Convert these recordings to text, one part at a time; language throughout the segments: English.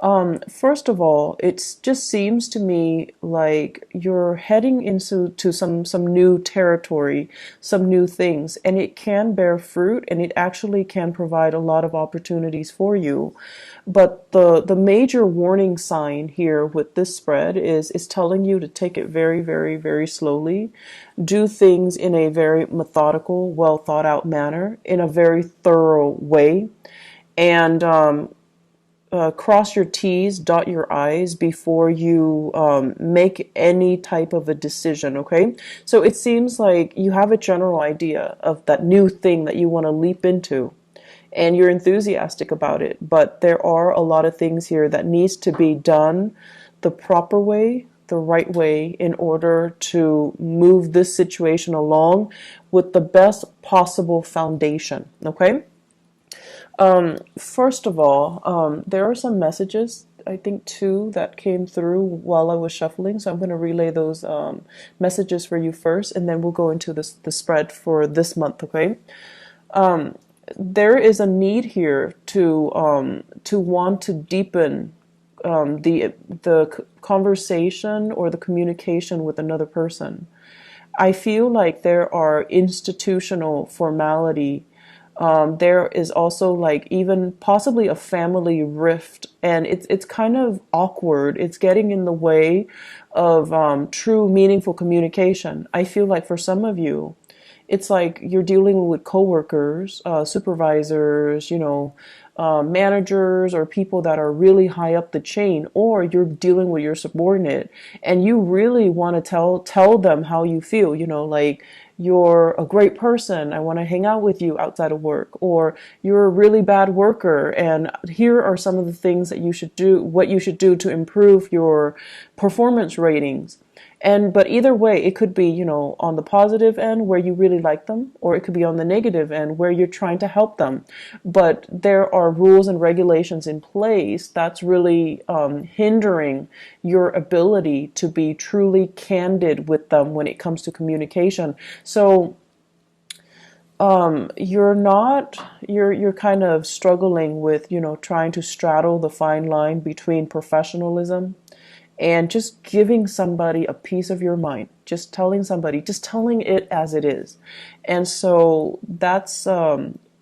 First of all, it just seems to me like you're heading into some new territory, some new things, and it can bear fruit, and it actually can provide a lot of opportunities for you. But the major warning sign here with this spread is telling you to take it very, very, very slowly, do things in a very methodical, well thought out manner, in a very thorough way, and cross your T's, dot your I's before you make any type of a decision, okay? So it seems like you have a general idea of that new thing that you want to leap into, and you're enthusiastic about it, but there are a lot of things here that needs to be done the proper way, the right way, in order to move this situation along with the best possible foundation, okay? First of all, there are some messages, I think two, that came through while I was shuffling. So I'm going to relay those messages for you first, and then we'll go into the spread for this month, okay? There is a need here to want to deepen the conversation or the communication with another person. I feel like there are institutional formality. There is also like even possibly a family rift, and it's kind of awkward. It's getting in the way of true, meaningful communication. I feel like for some of you, it's like you're dealing with coworkers, supervisors, managers, or people that are really high up the chain, or you're dealing with your subordinate, and you really want to tell them how you feel. Like, you're a great person, I want to hang out with you outside of work, or you're a really bad worker, and here are some of the things that you should do, what you should do to improve your performance ratings. But either way, it could be, on the positive end where you really like them, or it could be on the negative end where you're trying to help them. But there are rules and regulations in place that's really hindering your ability to be truly candid with them when it comes to communication. So you're kind of struggling with, trying to straddle the fine line between professionalism and just giving somebody a piece of your mind, just telling it as it is. And so that's,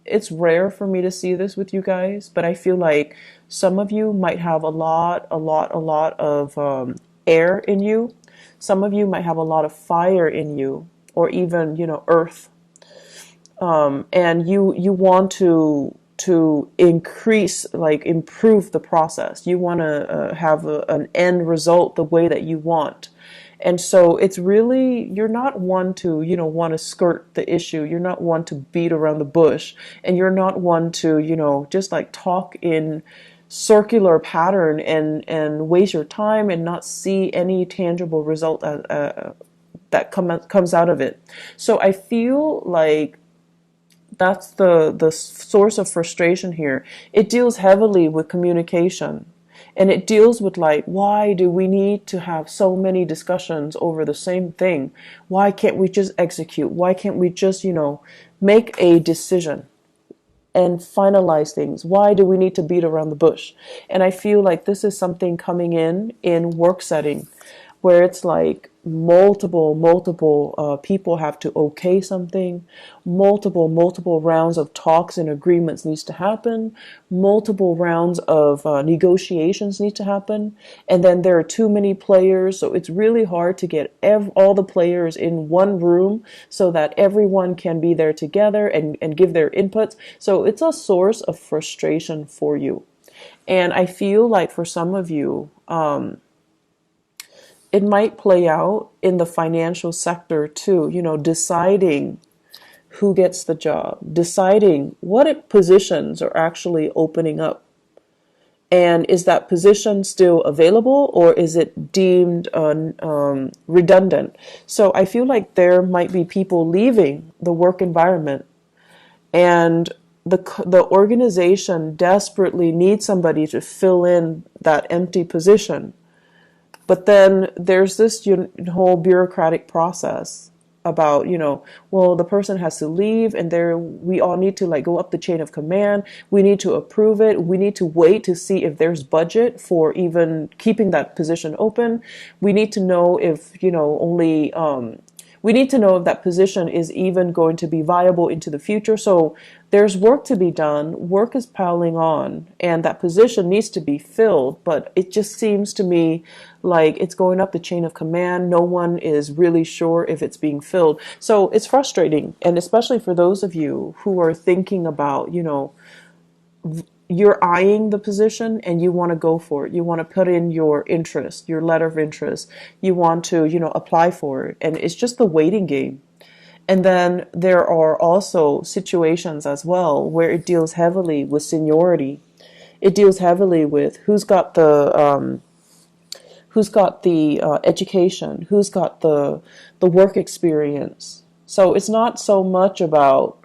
it's rare for me to see this with you guys, but I feel like some of you might have a lot of air in you. Some of you might have a lot of fire in you, or even, earth. And you want to improve the process. You want to have an end result the way that you want. And so it's really, you're not one to, want to skirt the issue. You're not one to beat around the bush. And you're not one to, just like talk in circular pattern and waste your time and not see any tangible result that comes out of it. So I feel like that's the source of frustration here. It deals heavily with communication, and it deals with, like, why do we need to have so many discussions over the same thing? Why can't we just execute? Why can't we just, make a decision and finalize things? Why do we need to beat around the bush? And I feel like this is something coming in work setting, where it's like multiple people have to okay something, multiple rounds of talks and agreements needs to happen, multiple rounds of negotiations need to happen, and then there are too many players, so it's really hard to get all the players in one room so that everyone can be there together and give their inputs. So it's a source of frustration for you. And I feel like for some of you, it might play out in the financial sector too, deciding who gets the job, deciding what positions are actually opening up. And is that position still available, or is it deemed redundant? So I feel like there might be people leaving the work environment, and the organization desperately needs somebody to fill in that empty position. But then there's this whole bureaucratic process about, well, the person has to leave and there we all need to like go up the chain of command. We need to approve it. We need to wait to see if there's budget for even keeping that position open. We need to know if, only we need to know if that position is even going to be viable into the future. So there's work to be done. Work is piling on, and that position needs to be filled. But it just seems to me like it's going up the chain of command. No one is really sure if it's being filled. So it's frustrating. And especially for those of you who are thinking about, you're eyeing the position and you want to go for it. You want to put in your interest, your letter of interest. You want to, apply for it. And it's just the waiting game. And then there are also situations as well where it deals heavily with seniority. It deals heavily with who's got the education, who's got the work experience. So it's not so much about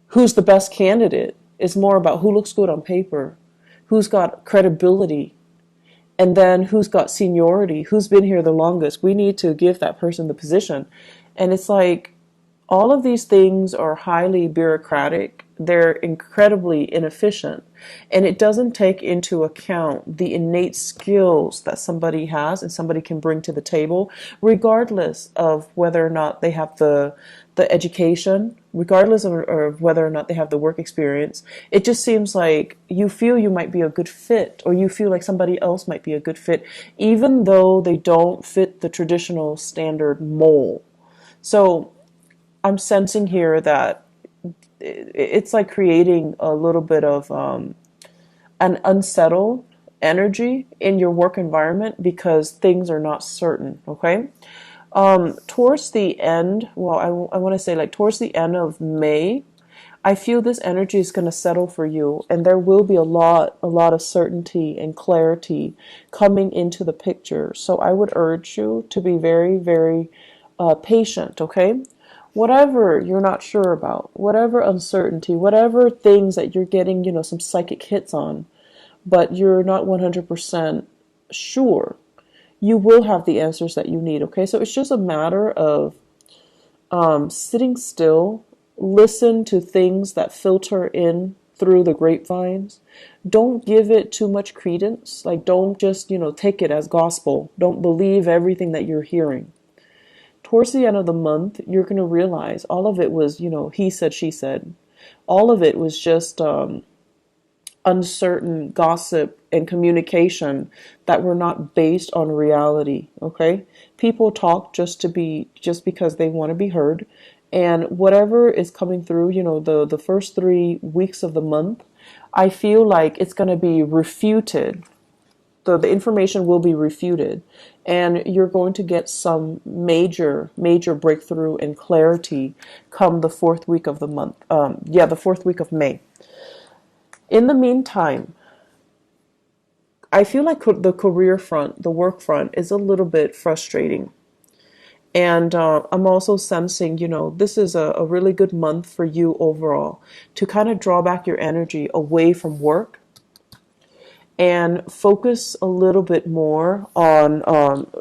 who's the best candidate. It's more about who looks good on paper, who's got credibility, and then who's got seniority, who's been here the longest. We need to give that person the position. And it's like all of these things are highly bureaucratic. They're incredibly inefficient. And it doesn't take into account the innate skills that somebody has and somebody can bring to the table, regardless of whether or not they have the education, regardless of whether or not they have the work experience. It just seems like you feel you might be a good fit, or you feel like somebody else might be a good fit, even though they don't fit the traditional standard mold. So I'm sensing here that it's like creating a little bit of an unsettled energy in your work environment because things are not certain, okay? Towards the end, well, I want to say like towards the end of May, I feel this energy is going to settle for you, and there will be a lot of certainty and clarity coming into the picture. So I would urge you to be very, very patient, okay? Whatever you're not sure about, whatever uncertainty, whatever things that you're getting, some psychic hits on, but you're not 100% sure, you will have the answers that you need, okay? So it's just a matter of sitting still, listen to things that filter in through the grapevines. Don't give it too much credence. Like, don't just, take it as gospel. Don't believe everything that you're hearing. Towards the end of the month, you're going to realize all of it was, he said, she said. All of it was just uncertain gossip and communication that were not based on reality, okay? People talk just because they want to be heard. And whatever is coming through, the first 3 weeks of the month, I feel like it's going to be refuted. The information will be refuted, and you're going to get some major breakthrough and clarity come the 4th week of the month. The 4th week of May. In the meantime, I feel like the career front, the work front, is a little bit frustrating. And I'm also sensing, this is a really good month for you overall to kind of draw back your energy away from work and focus a little bit more on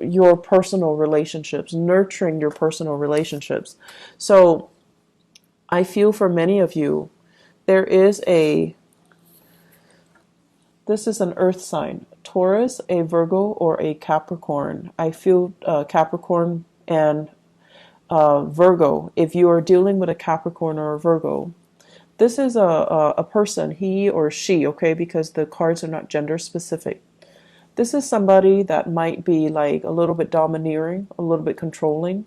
your personal relationships, nurturing your personal relationships. So I feel for many of you, this is an earth sign, Taurus, a Virgo, or a Capricorn. I feel Capricorn and Virgo. If you are dealing with a Capricorn or a Virgo, this is a person, he or she, okay, because the cards are not gender specific. This is somebody that might be like a little bit domineering, a little bit controlling.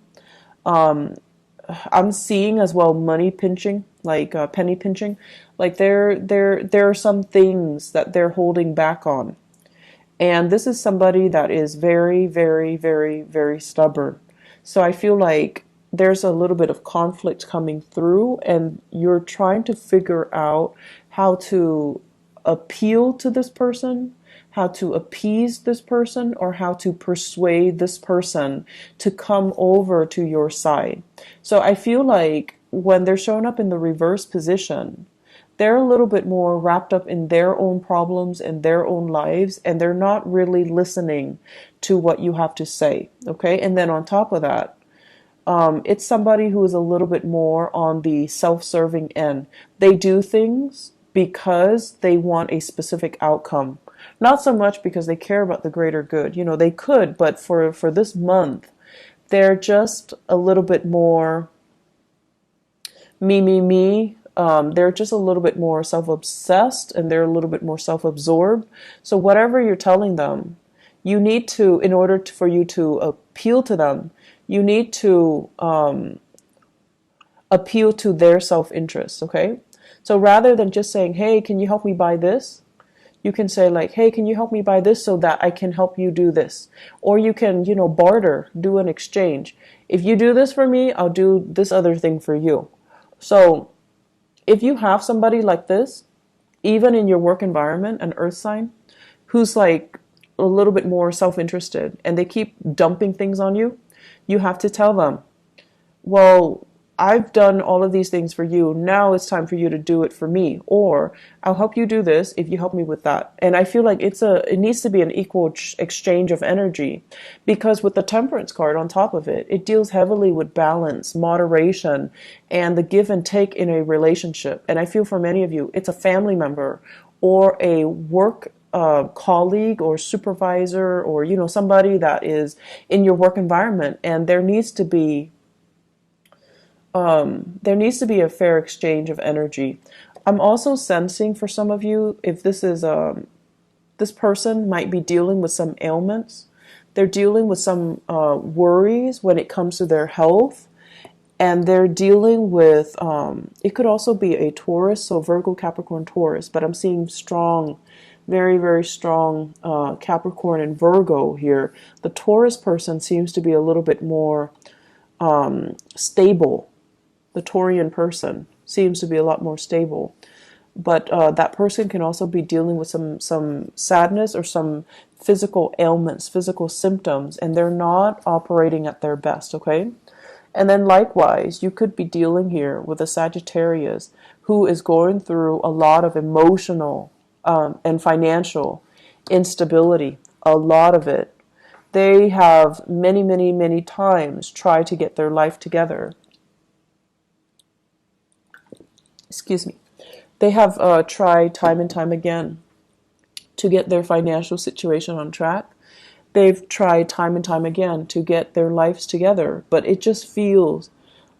I'm seeing as well money pinching, like penny pinching. Like there are some things that they're holding back on. And this is somebody that is very, very, very, very stubborn. So I feel like there's a little bit of conflict coming through, and you're trying to figure out how to appeal to this person, how to appease this person, or how to persuade this person to come over to your side. So I feel like when they're showing up in the reverse position, they're a little bit more wrapped up in their own problems and their own lives, and they're not really listening to what you have to say, okay? And then on top of that, It's somebody who is a little bit more on the self-serving end. They do things because they want a specific outcome, not so much because they care about the greater good. You know, they could, but for this month, they're just a little bit more me. They're just a little bit more self-obsessed, and they're a little bit more self-absorbed. So whatever you're telling them, you need to, in order for you to appeal to them, you need to appeal to their self-interest, okay? So rather than just saying, hey, can you help me buy this? You can say like, hey, can you help me buy this so that I can help you do this? Or you can, barter, do an exchange. If you do this for me, I'll do this other thing for you. So if you have somebody like this, even in your work environment, an earth sign, who's like a little bit more self-interested and they keep dumping things on you, you have to tell them, well, I've done all of these things for you. Now it's time for you to do it for me. Or I'll help you do this if you help me with that. And I feel like it needs to be an equal exchange of energy, because with the Temperance card on top of it, it deals heavily with balance, moderation, and the give and take in a relationship. And I feel for many of you, it's a family member or a work colleague or supervisor, or somebody that is in your work environment, and there needs to be a fair exchange of energy. I'm also sensing for some of you, if this is this person might be dealing with some ailments. They're dealing with some worries when it comes to their health, and they're dealing with it could also be a Taurus, so Virgo, Capricorn, Taurus, but I'm seeing strong, very, very strong Capricorn and Virgo here. The Taurus person seems to be a little bit more stable. The Taurian person seems to be a lot more stable. But that person can also be dealing with some sadness or some physical ailments, physical symptoms, and they're not operating at their best, okay? And then likewise, you could be dealing here with a Sagittarius who is going through a lot of emotional and financial instability, a lot of it. They have many, many, many times tried to get their life together. Excuse me. They have tried time and time again to get their financial situation on track. They've tried time and time again to get their lives together, but it just feels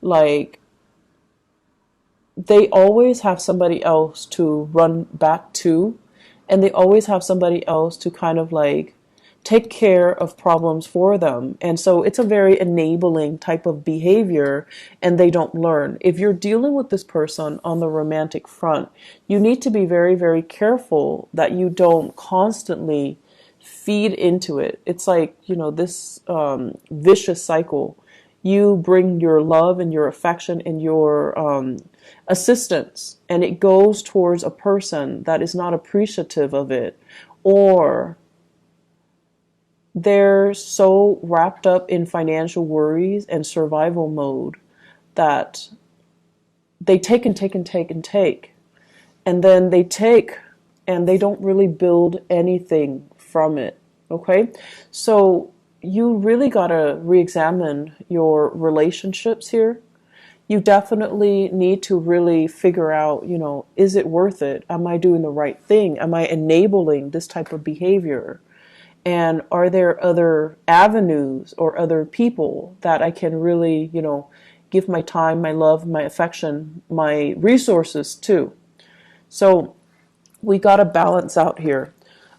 like they always have somebody else to run back to, and they always have somebody else to kind of like take care of problems for them. And so it's a very enabling type of behavior, and they don't learn. If you're dealing with this person on the romantic front, you need to be very, very careful that you don't constantly feed into it. It's like, this vicious cycle. You bring your love and your affection and your assistance, and it goes towards a person that is not appreciative of it, or they're so wrapped up in financial worries and survival mode that they take and take and take and take. And then they take and they don't really build anything from it. Okay? So you really got to re-examine your relationships here. You definitely need to really figure out, is it worth it? Am I doing the right thing? Am I enabling this type of behavior? And are there other avenues or other people that I can really, give my time, my love, my affection, my resources to? So we got to balance out here.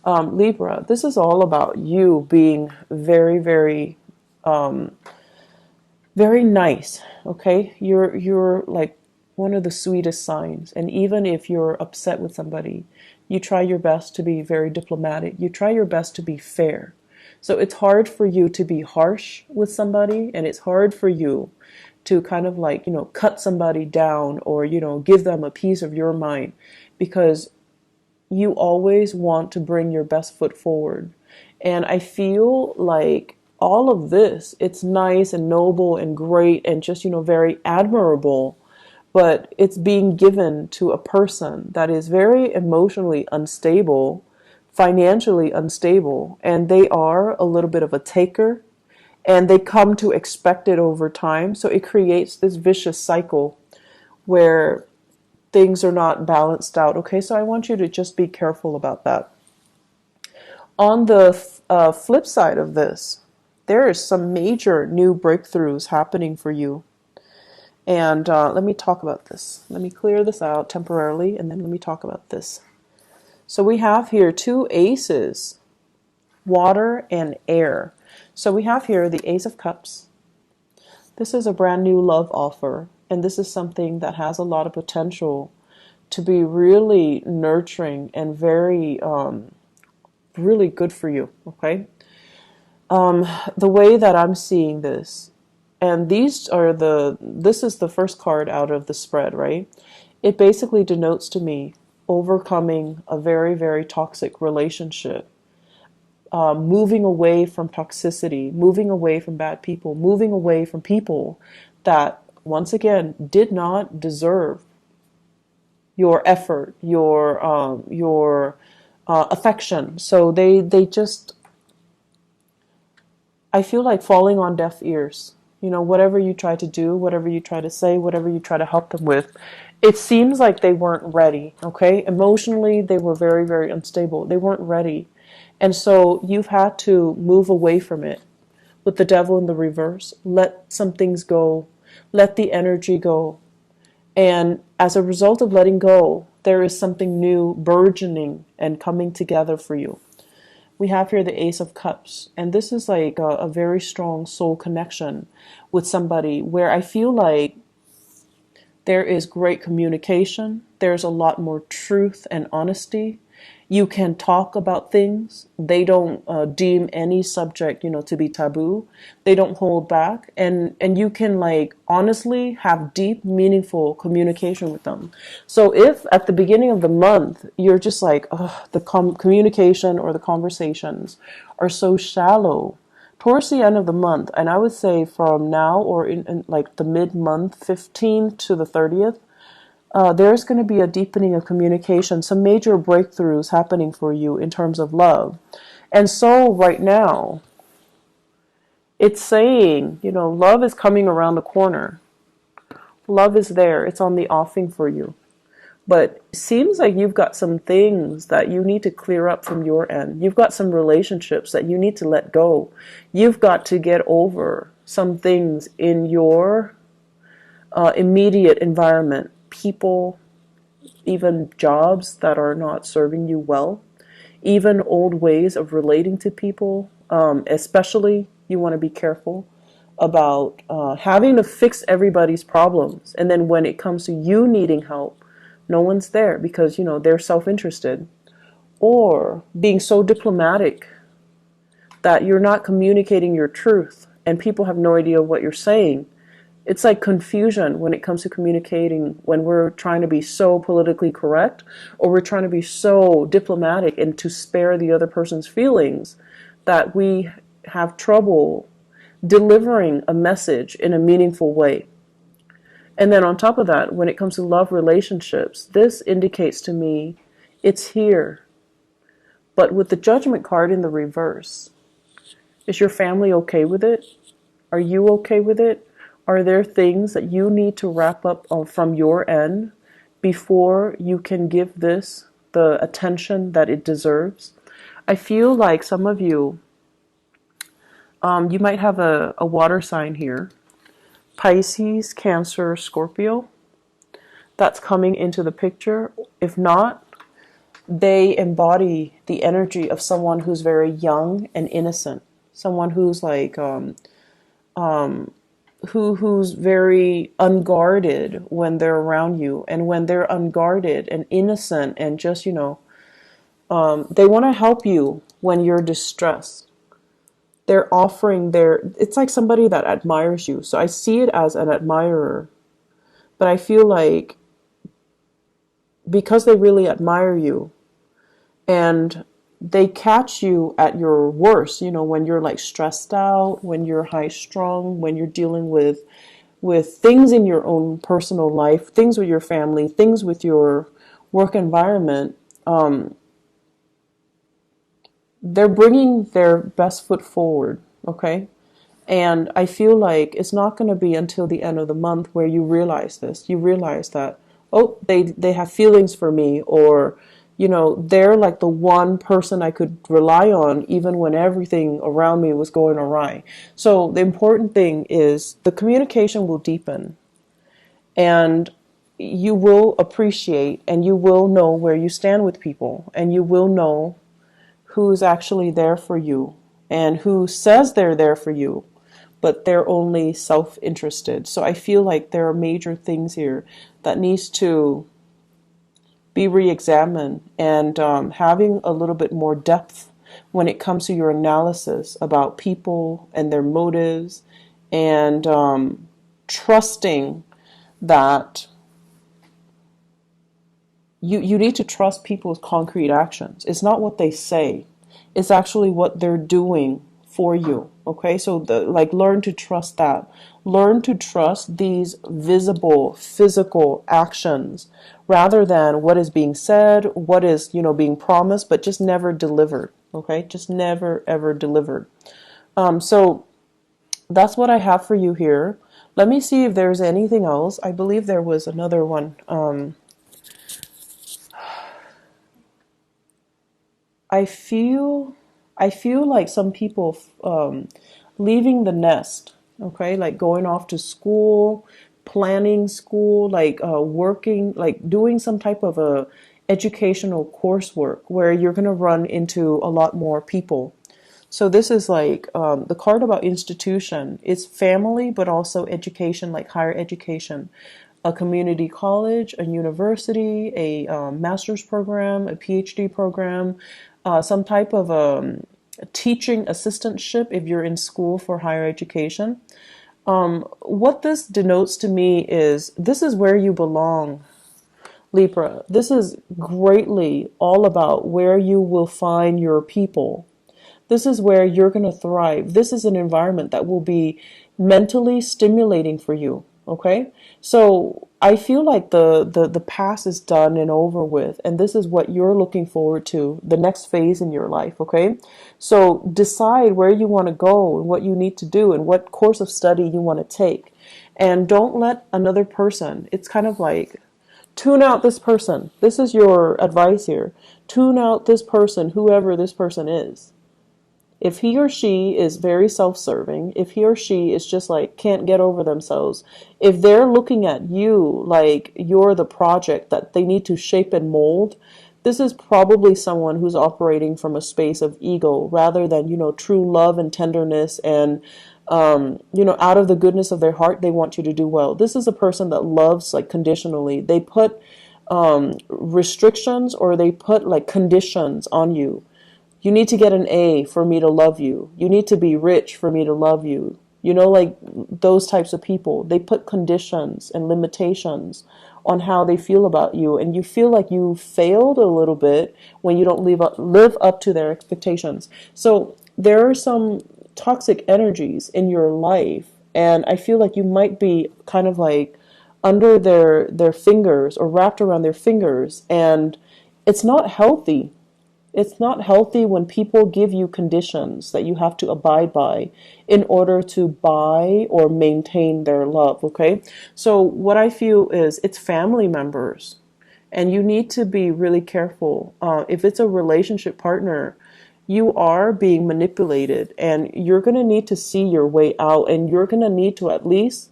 Libra, this is all about you being very, very, very nice. Okay. You're like one of the sweetest signs. And even if you're upset with somebody, you try your best to be very diplomatic. You try your best to be fair. So it's hard for you to be harsh with somebody, and it's hard for you to kind of like, cut somebody down or, give them a piece of your mind, because you always want to bring your best foot forward. And I feel like all of this, it's nice and noble and great and just, very admirable, but it's being given to a person that is very emotionally unstable, financially unstable, and they are a little bit of a taker, and they come to expect it over time. So it creates this vicious cycle where things are not balanced out. Okay, so I want you to just be careful about that. On the flip side of this, there is some major new breakthroughs happening for you. And let me talk about this. Let me clear this out temporarily, and then let me talk about this. So we have here two aces, water and air. So we have here the Ace of Cups. This is a brand new love offer, and this is something that has a lot of potential to be really nurturing and very, really good for you, okay? The way that I'm seeing this, and this is the first card out of the spread, right? It basically denotes to me overcoming a very, very toxic relationship, moving away from toxicity, moving away from bad people, moving away from people that, once again, did not deserve your effort, your affection. So they just, I feel like falling on deaf ears. You know, whatever you try to do, whatever you try to say, whatever you try to help them with, it seems like they weren't ready, okay? Emotionally, they were very, very unstable. They weren't ready. And so you've had to move away from it. With the devil in the reverse, let some things go. Let the energy go. And as a result of letting go, there is something new burgeoning and coming together for you. We have here the Ace of Cups, and this is like a very strong soul connection with somebody where I feel like there is great communication. There's a lot more truth and honesty. You can talk about things. They don't deem any subject, to be taboo. They don't hold back, and you can like honestly have deep, meaningful communication with them. So if at the beginning of the month you're just like, oh, the communication or the conversations are so shallow, towards the end of the month, and I would say from now or in like the mid-month, 15th to the 30th, there's going to be a deepening of communication, some major breakthroughs happening for you in terms of love. And so right now, it's saying, love is coming around the corner. Love is there. It's on the offing for you. But it seems like you've got some things that you need to clear up from your end. You've got some relationships that you need to let go. You've got to get over some things in your immediate environment. People, even jobs that are not serving you well, even old ways of relating to people. Especially, you want to be careful about having to fix everybody's problems. And then when it comes to you needing help, no one's there because, they're self-interested. Or being so diplomatic that you're not communicating your truth and people have no idea what you're saying. It's like confusion when it comes to communicating when we're trying to be so politically correct or we're trying to be so diplomatic and to spare the other person's feelings that we have trouble delivering a message in a meaningful way. And then on top of that, when it comes to love relationships, this indicates to me it's here. But with the Judgment card in the reverse, is your family okay with it? Are you okay with it? Are there things that you need to wrap up from your end before you can give this the attention that it deserves? I feel like some of you, you might have a water sign here. Pisces, Cancer, Scorpio. That's coming into the picture. If not, they embody the energy of someone who's very young and innocent. Someone who's like, who's very unguarded when they're around you. And when they're unguarded and innocent and just, they want to help you when you're distressed. They're offering it's like somebody that admires you. So I see it as an admirer. But I feel like because they really admire you and they catch you at your worst, when you're like stressed out, when you're high strung, when you're dealing with things in your own personal life, things with your family, things with your work environment, they're bringing their best foot forward, okay? And I feel like it's not going to be until the end of the month where you realize this. You realize that, oh, they have feelings for me, or, they're like the one person I could rely on even when everything around me was going awry. So the important thing is the communication will deepen, and you will appreciate and you will know where you stand with people, and you will know who's actually there for you and who says they're there for you, but they're only self-interested. So I feel like there are major things here that needs to be re-examined, and having a little bit more depth when it comes to your analysis about people and their motives, and trusting that you need to trust people's concrete actions. It's not what they say. It's actually what they're doing for you. Okay? So learn to trust that. Learn to trust these visible, physical actions rather than what is being said, what is, being promised, but just never delivered. Okay? Just never, ever delivered. So that's what I have for you here. Let me see if there's anything else. I believe there was another one. I feel like some people leaving the nest, okay, like going off to school, planning school, like working, like doing some type of a educational coursework where you're going to run into a lot more people. So this is like the card about institution. It's family, but also education, like higher education. A community college, a university, a master's program, a PhD program, some type of teaching assistantship if you're in school for higher education. What this denotes to me is this is where you belong, Libra. This is greatly all about where you will find your people. This is where you're going to thrive. This is an environment that will be mentally stimulating for you. Okay? So I feel like the past is done and over with, and this is what you're looking forward to, the next phase in your life. Okay? So decide where you want to go and what you need to do and what course of study you want to take. And don't let another person, it's kind of like, tune out this person. This is your advice here. Tune out this person, whoever this person is. If he or she is very self-serving, if he or she is just like can't get over themselves, if they're looking at you like you're the project that they need to shape and mold, this is probably someone who's operating from a space of ego rather than, true love and tenderness, and out of the goodness of their heart, they want you to do well. This is a person that loves like conditionally. They put restrictions, or they put like conditions on you. You need to get an A for me to love you. You need to be rich for me to love you. Like those types of people. They put conditions and limitations on how they feel about you. And you feel like you failed a little bit when you don't live up to their expectations. So there are some toxic energies in your life. And I feel like you might be kind of like under their fingers, or wrapped around their fingers. And it's not healthy. It's not healthy when people give you conditions that you have to abide by in order to buy or maintain their love, okay? So what I feel is it's family members, and you need to be really careful. If it's a relationship partner, you are being manipulated, and you're going to need to see your way out, and you're going to need to at least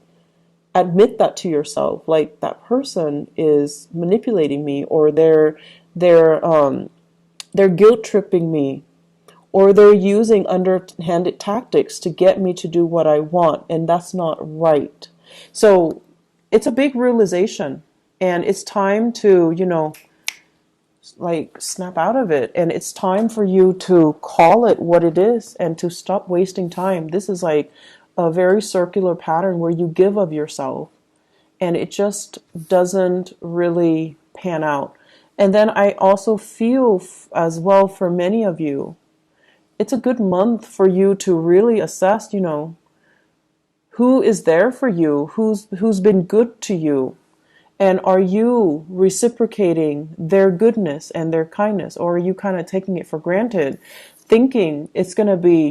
admit that to yourself, like that person is manipulating me, or they're guilt tripping me, or they're using underhanded tactics to get me to do what I want, and that's not right. So it's a big realization, and it's time to, like snap out of it, and it's time for you to call it what it is and to stop wasting time. This is like a very circular pattern where you give of yourself, and it just doesn't really pan out. And then I also feel as well, for many of you, it's a good month for you to really assess, who is there for you, who's been good to you, and are you reciprocating their goodness and their kindness, or are you kind of taking it for granted, thinking it's going to be,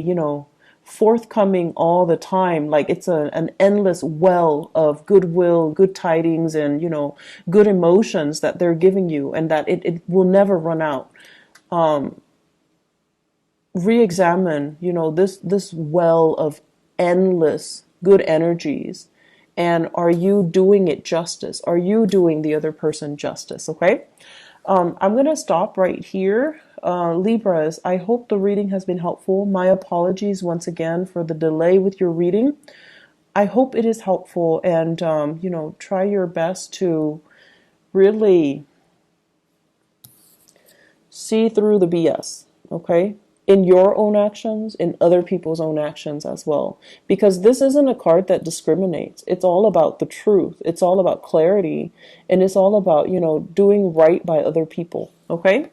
forthcoming all the time. Like it's an endless well of goodwill, good tidings, and, good emotions that they're giving you, and that it will never run out. Re-examine, this well of endless good energies. And are you doing it justice? Are you doing the other person justice? Okay. I'm going to stop right here. Libras, I hope the reading has been helpful. My apologies once again for the delay with your reading. I hope it is helpful, and, try your best to really see through the BS, okay? In your own actions, in other people's own actions as well. Because this isn't a card that discriminates. It's all about the truth. It's all about clarity. And it's all about, doing right by other people, okay?